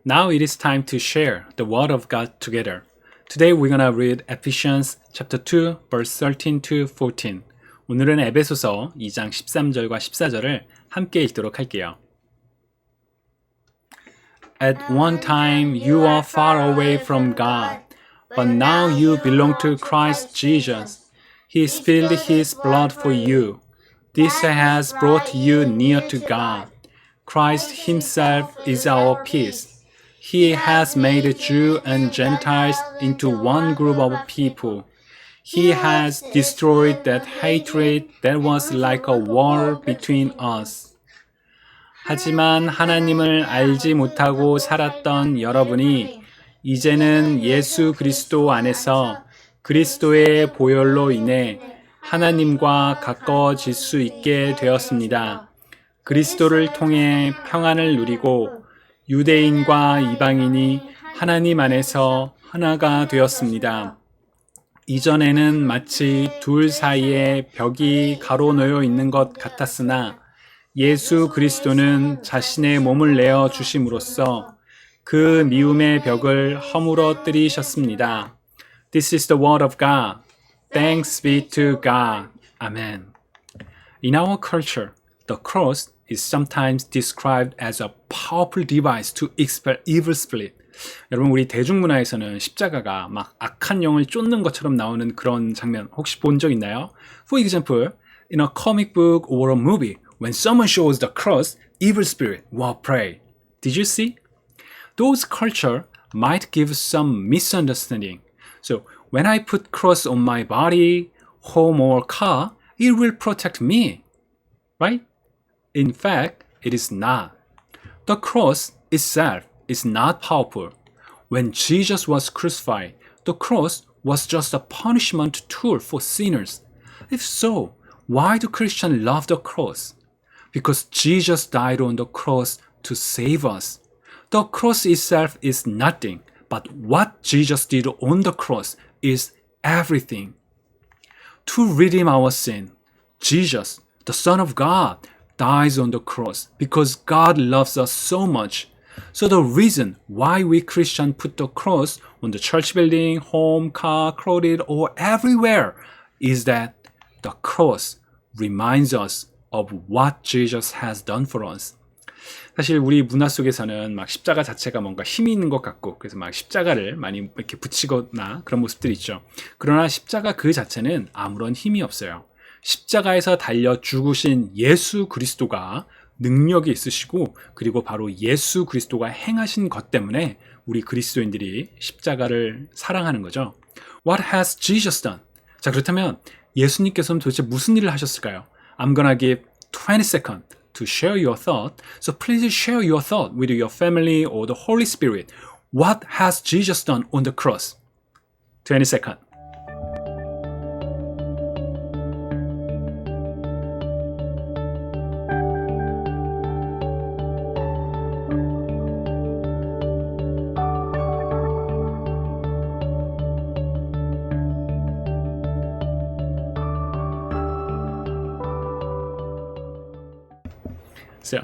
Now it is time to share the Word of God together. Today we're gonna read Ephesians chapter 2, verse 13 to 14. 오늘은 에베소서 2장 13절과 14절을 함께 읽도록 할게요. At one time you are far away from God, but now you belong to Christ Jesus. He spilled His blood for you. This has brought you near to God. Christ Himself is our peace. He has made Jew and Gentiles into one group of people. He has destroyed that hatred that was like a wall between us. 하지만 하나님을 알지 못하고 살았던 여러분이 이제는 예수 그리스도 안에서 그리스도의 보혈로 인해 하나님과 가까워질 수 있게 되었습니다. 그리스도를 통해 평안을 누리고 유대인과 이방인이 하나님 안에서 하나가 되었습니다. 이전에는 마치 둘 사이에 벽이 가로놓여 있는 것 같았으나 예수 그리스도는 자신의 몸을 내어 주심으로써 그 미움의 벽을 허물어뜨리셨습니다. This is the word of God. Thanks be to God. Amen. In our culture, the cross is sometimes described as a powerful device to expel evil spirit. 여러분, 우리 대중문화에서는 십자가가 막 악한 영을 쫓는 것처럼 나오는 그런 장면 혹시 본 적 있나요? For example, in a comic book or a movie, when someone shows the cross, evil spirit will pray. Did you see? Those culture might give some misunderstanding. So when I put cross on my body, home or car, it will protect me, right? In fact, it is not. The cross itself is not powerful. When Jesus was crucified, the cross was just a punishment tool for sinners. If so, why do Christians love the cross? Because Jesus died on the cross to save us. The cross itself is nothing, but what Jesus did on the cross is everything. To redeem our sin, Jesus, the Son of God, dies on the cross because God loves us so much. So the reason why we Christians put the cross on the church building, home, car, clothing, or everywhere is that the cross reminds us of what Jesus has done for us. 사실 우리 문화 속에서는 막 십자가 자체가 뭔가 힘이 있는 것 같고 그래서 막 십자가를 많이 이렇게 붙이거나 그런 모습들이 있죠. 그러나 십자가 그 자체는 아무런 힘이 없어요. 십자가에서 달려 죽으신 예수 그리스도가 능력이 있으시고 그리고 바로 예수 그리스도가 행하신 것 때문에 우리 그리스도인들이 십자가를 사랑하는 거죠. What has Jesus done? 자, 그렇다면 예수님께서는 도대체 무슨 일을 하셨을까요? I'm gonna give 20 seconds to share your thought. So please share your thought with your family or the Holy Spirit. What has Jesus done on the cross? 20 seconds. So,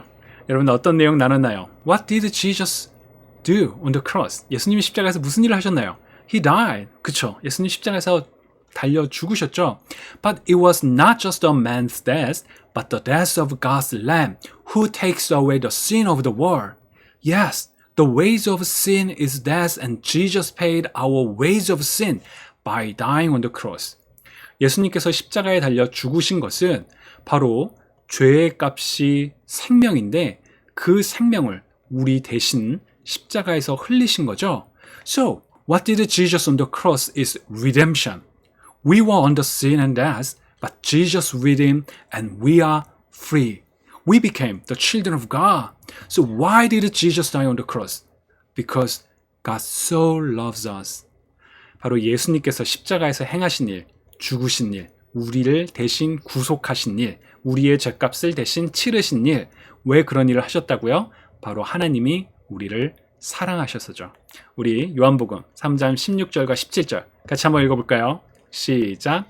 여러분 어떤 내용 나눴나요? What did Jesus do on the cross? 예수님이 십자가에서 무슨 일을 하셨나요? He died. 그쵸? 예수님 십자가에서 달려 죽으셨죠? But it was not just a man's death, but the death of God's Lamb, who takes away the sin of the world. Yes, the wages of sin is death, and Jesus paid our wages of sin by dying on the cross. 예수님께서 십자가에 달려 죽으신 것은 바로 죄의 값이 생명인데 그 생명을 우리 대신 십자가에서 흘리신 거죠. So, what did Jesus on the cross is redemption. We were under sin and death, but Jesus redeemed and we are free. We became the children of God. So why did Jesus die on the cross? Because God so loves us. 바로 예수님께서 십자가에서 행하신 일, 죽으신 일, 우리를 대신 구속하신 일, 우리의 죄값을 대신 치르신 일, 왜 그런 일을 하셨다고요? 바로 하나님이 우리를 사랑하셔서죠. 우리 요한복음 3장 16절과 17절 같이 한번 읽어볼까요? 시작.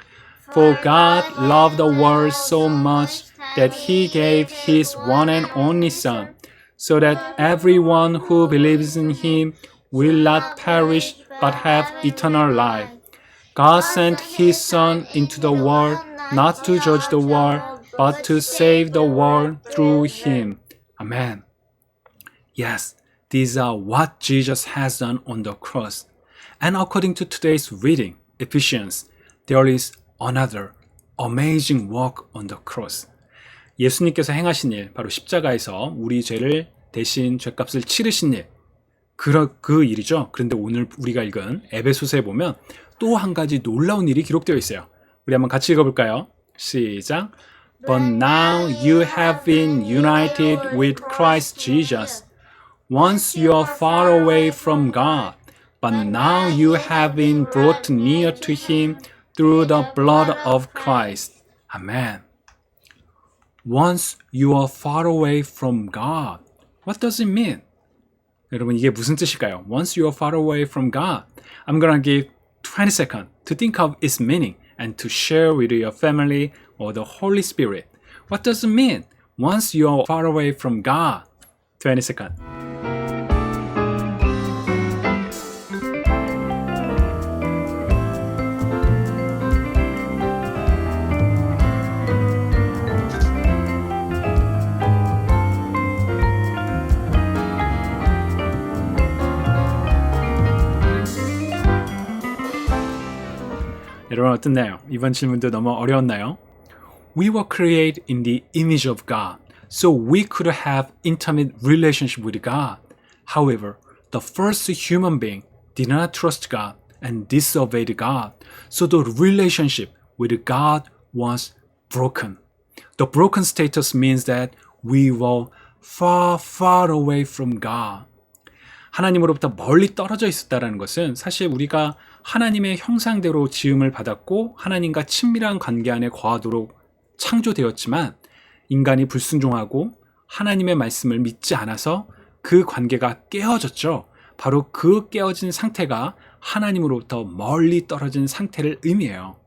For God loved the world so much that He gave His one and only Son, so that everyone who believes in him will not perish but have eternal life. God sent his Son into the world not to judge the world, but to save the world through him. Amen. Yes, these are what Jesus has done on the cross. And according to today's reading, Ephesians, there is another amazing work on the cross. 예수님께서 행하신 일, 바로 십자가에서 우리 죄를 대신 죄값을 치르신 일, 그 일이죠. 그런데 오늘 우리가 읽은 에베소서에 보면 또 한 가지 놀라운 일이 기록되어 있어요. 우리 한번 같이 읽어볼까요? 시작. But now you have been united with Christ Jesus. Once you are far away from God, but now you have been brought near to Him through the blood of Christ. Amen. Once you are far away from God. What does it mean? 여러분 이게 무슨 뜻일까요? Once you are far away from God. I'm gonna give 20 seconds to think of its meaning and to share with your family or the Holy Spirit. What does it mean? Once you are far away from God. 20 seconds. 여러분 어떻나요? 이번 질문도 너무 어려웠나요? We were created in the image of God, so we could have intimate relationship with God. However, the first human being did not trust God and disobeyed God, so the relationship with God was broken. The broken status means that we were far, far away from God. 하나님으로부터 멀리 떨어져 있었다는 것은 사실 우리가 하나님의 형상대로 지음을 받았고 하나님과 친밀한 관계 안에 거하도록 창조되었지만 인간이 불순종하고 하나님의 말씀을 믿지 않아서 그 관계가 깨어졌죠. 바로 그 깨어진 상태가 하나님으로부터 멀리 떨어진 상태를 의미해요.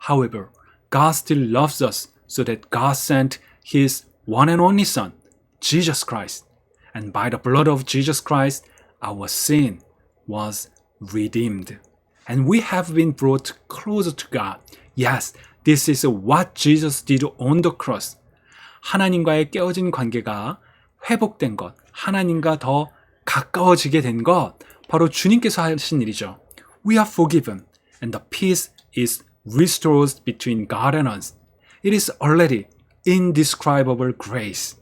However, God still loves us so that God sent His one and only Son, Jesus Christ. And by the blood of Jesus Christ, our sin was redeemed. And we have been brought closer to God. Yes, this is what Jesus did on the cross. 하나님과의 깨어진 관계가 회복된 것, 하나님과 더 가까워지게 된 것, 바로 주님께서 하신 일이죠. We are forgiven, and the peace is restored between God and us. It is already indescribable grace.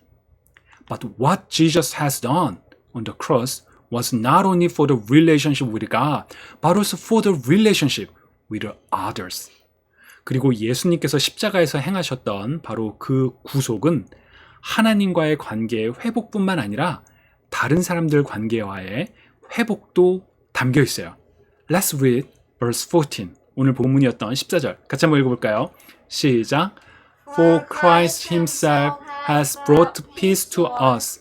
But what Jesus has done on the cross was not only for the relationship with God, but also for the relationship with others. 그리고 예수님께서 십자가에서 행하셨던 바로 그 구속은 하나님과의 관계의 회복뿐만 아니라 다른 사람들 관계와의 회복도 담겨 있어요. Let's read verse 14. 오늘 본문이었던 14절. 같이 한번 읽어볼까요? 시작. For Christ himself has brought peace to us.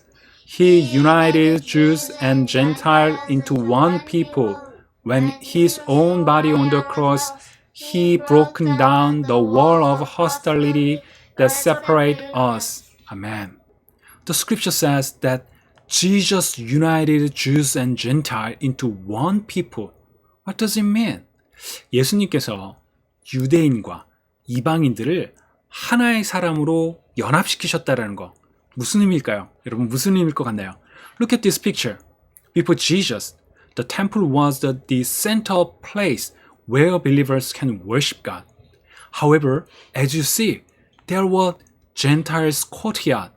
He united Jews and Gentiles into one people. When his own body on the cross, he broke down the wall of hostility that separate us. Amen. The scripture says that Jesus united Jews and Gentiles into one people. What does it mean? 예수님께서 유대인과 이방인들을 하나의 사람으로 연합시키셨다라는 거. 무슨 의미일까요? 여러분 무슨 의미일 것 같나요? Look at this picture. Before Jesus, the temple was the center place where believers can worship God. However, as you see, there were Gentiles' courtyard,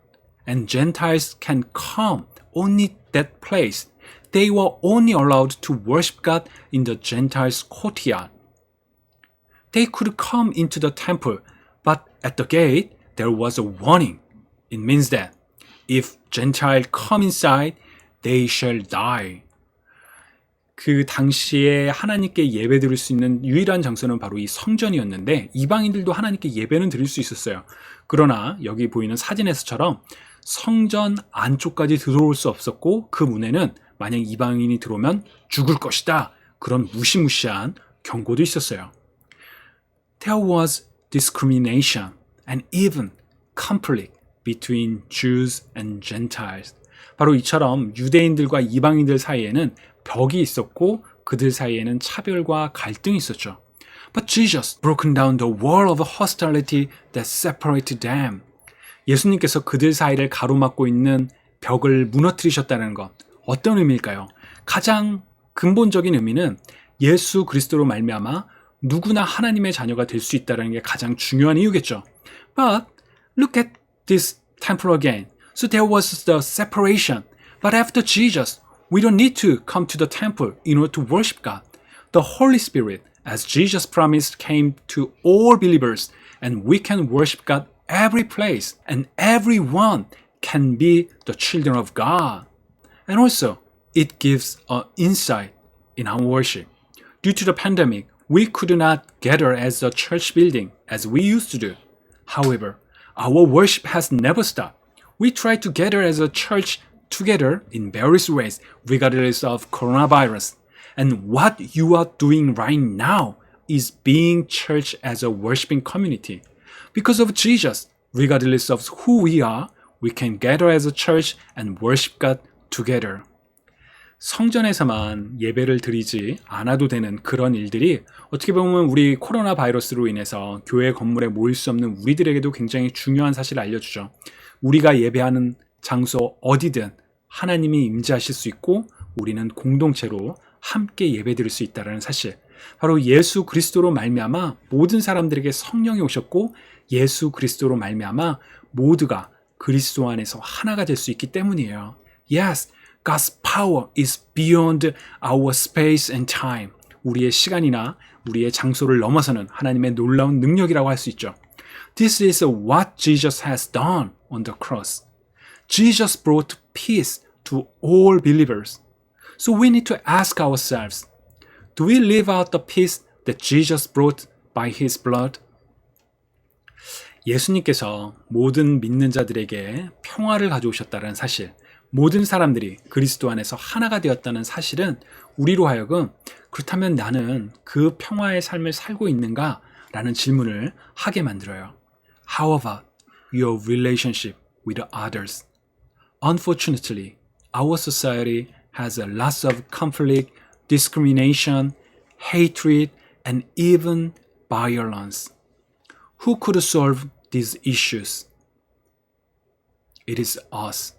and Gentiles can come only that place. They were only allowed to worship God in the Gentiles' courtyard. They could come into the temple, but at the gate, there was a warning. It means that if Gentiles come inside, they shall die. 그 당시에 하나님께 예배 드릴 수 있는 유일한 장소는 바로 이 성전이었는데 이방인들도 하나님께 예배는 드릴 수 있었어요. 그러나 여기 보이는 사진에서처럼 성전 안쪽까지 들어올 수 없었고 그 문에는 만약 이방인이 들어오면 죽을 것이다. 그런 무시무시한 경고도 있었어요. There was discrimination and even conflict between Jews and Gentiles. 바로 이처럼 유대인들과 이방인들 사이에는 벽이 있었고 그들 사이에는 차별과 갈등이 있었죠. But Jesus broken down the wall of hostility that separated them. 예수님께서 그들 사이를 가로막고 있는 벽을 무너뜨리셨다는 것. 어떤 의미일까요? 가장 근본적인 의미는 예수 그리스도로 말미암아 누구나 하나님의 자녀가 될 수 있다는 게 가장 중요한 이유겠죠. But look at this temple again. So there was the separation. But after Jesus, we don't need to come to the temple in order to worship God. The Holy Spirit, as Jesus promised, came to all believers, and we can worship God every place, and everyone can be the children of God. And also, it gives an insight in our worship. Due to the pandemic, we could not gather as a church building as we used to do. However, our worship has never stopped. We try to gather as a church together in various ways, regardless of coronavirus. And what you are doing right now is being church as a worshiping community. Because of Jesus, regardless of who we are, we can gather as a church and worship God together. 성전에서만 예배를 드리지 않아도 되는 그런 일들이 어떻게 보면 우리 코로나 바이러스로 인해서 교회 건물에 모일 수 없는 우리들에게도 굉장히 중요한 사실을 알려주죠. 우리가 예배하는 장소 어디든 하나님이 임재하실 수 있고 우리는 공동체로 함께 예배드릴 수 있다는 사실. 바로 예수 그리스도로 말미암아 모든 사람들에게 성령이 오셨고 예수 그리스도로 말미암아 모두가 그리스도 안에서 하나가 될 수 있기 때문이에요. Yes, God's power is beyond our space and time. 우리의 시간이나 우리의 장소를 넘어서는 하나님의 놀라운 능력이라고 할 수 있죠. This is what Jesus has done on the cross. Jesus brought peace to all believers. So we need to ask ourselves, do we live out the peace that Jesus brought by His blood? 예수님께서 모든 믿는 자들에게 평화를 가져오셨다는 사실, 모든 사람들이 그리스도 안에서 하나가 되었다는 사실은 우리로 하여금 그렇다면 나는 그 평화의 삶을 살고 있는가? 라는 질문을 하게 만들어요. How about your relationship with others? Unfortunately, our society has a lot of conflict, discrimination, hatred, and even violence. Who could solve these issues? It is us.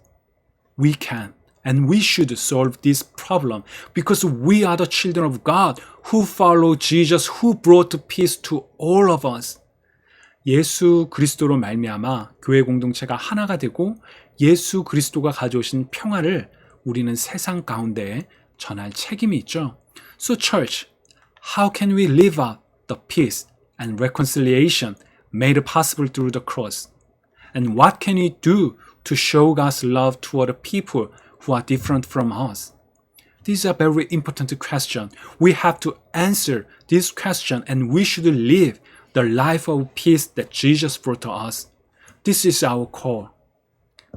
We can and we should solve this problem because we are the children of God who follow Jesus, who brought peace to all of us. 예수 그리스도로 말미암아 교회 공동체가 하나가 되고 예수 그리스도가 가져오신 평화를 우리는 세상 가운데 전할 책임이 있죠. So church, how can we live out the peace and reconciliation made possible through the cross? And what can we do to show God's love toward people who are different from us? These are very important questions. We have to answer this question and we should live the life of peace that Jesus brought to us. This is our call.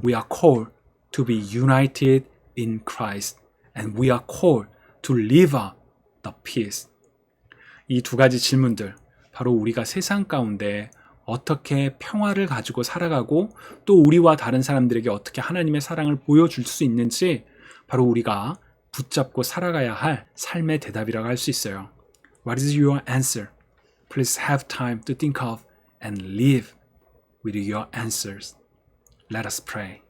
We are called to be united in Christ and we are called to live out the peace. 이 두 가지 질문들, 바로 우리가 세상 가운데 어떻게 평화를 가지고 살아가고 또 우리와 다른 사람들에게 어떻게 하나님의 사랑을 보여줄 수 있는지 바로 우리가 붙잡고 살아가야 할 삶의 대답이라고 할 수 있어요. What is your answer? Please have time to think of and live with your answers. Let us pray.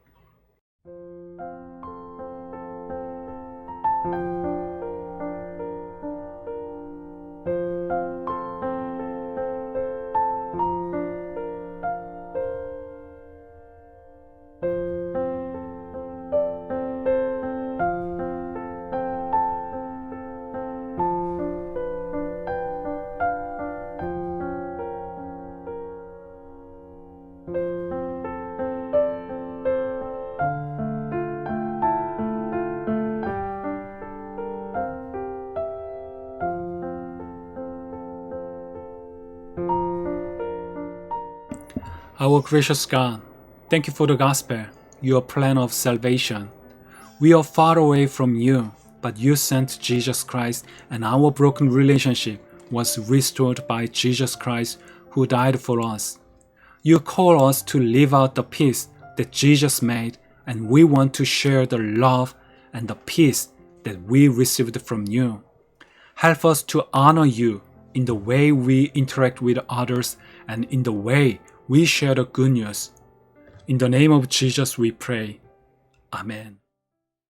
Our gracious God, thank you for the gospel, your plan of salvation. We are far away from you, but you sent Jesus Christ and our broken relationship was restored by Jesus Christ who died for us. You call us to live out the peace that Jesus made and we want to share the love and the peace that we received from you. Help us to honor you in the way we interact with others and in the way we share the good news. In the name of Jesus we pray. Amen.